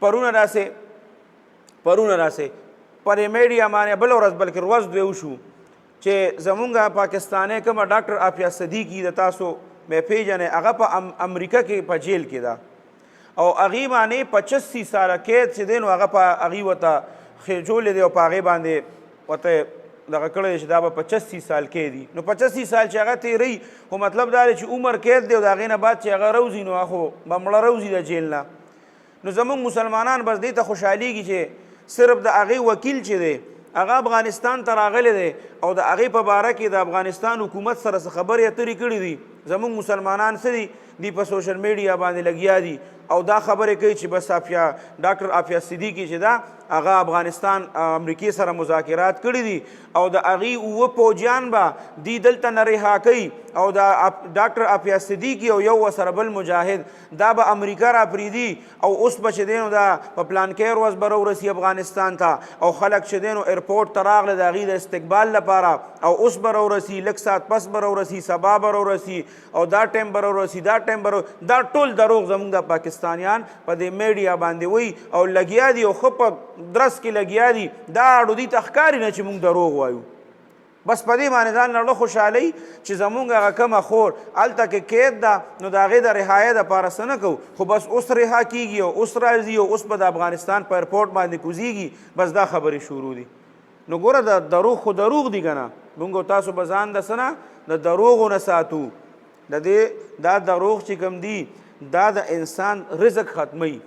پرونه راسې پر میډیا باندې بله ورځ بلکې ورځ دوی وشو چې زمونږ پاکستانی کومه ډاکټر عافیه صدیقي د تاسو مې پیژنئ هغه په امریکا کې په جیل کې ده او هغې باندې 85 ساله قید چې دی نو هغه په هغې ورته خېجولی دی او په هغې باندې ورته دغه کړی دی چې دا به 85 سال قید دي نو 85 سال چې هغه تېروي خو مطلب دا دی چې عمر قید دی او د هغې نه بعد چې هغه روځي نو هغه خو به مړه روځي د جیل نه نو زمونږ مسلمانان بس دې ته خوشحالېږي چې صرف د هغې وکیل چې دی هغه افغانستان ته راغلی دی او د هغې په باره کې د افغانستان حکومت سره څه خبرې اترې کړي دي زمونږ مسلمانان څه دي دی په سوشل میډیا باندې لګیا دي او دا خبرې کوي چې بس ډاکټر عافیه صدیقي چې ده هغه افغانستان امریکې سره مذاکرات کړي دي او د هغې 7 پوجیان به دی دلته نه رها کوي او د ډاکټر عافیه صدیقي او یو ورسره بل مجاهد دا به امریکا را پرېږدي او اوس به چې دی نو دا په پلانکۍ ورځ به راورسي افغانستان ته او خلک چې دی نو ایرپورټ ته راغله د هغې د استقبال لپاره او اوس به راورسي لږ ساعت پس به راورسي سبا به راورسي او دا ټایم به راورسي دا ټایم به دا ټول دروغ زموږ د پاکستانیان په دې میډیا باندې وایي او لګیا دي او ښه په درس کې لګیا دي دا اړو دي ته ښکاري نه چې موږ دروغ وایو بس په دې باندې ځان زړه خوشحالۍ چې زمونږ هغه کومه خور هلته کې قید ده نو د هغې د رهایۍ دپاره څه نه کوو خو بس اوس رها کېږي او اوس راځي او اوس به د افغانستان په ایرپورټ باندې کوزیږي بس دا خبرې شروع دي نو ګوره د دروغ خو دروغ دي که نه موږ تاسو به ځان د څه نه د دروغو نه ساتو دا دروغ چې کوم دي دا د انسان رزق ختموي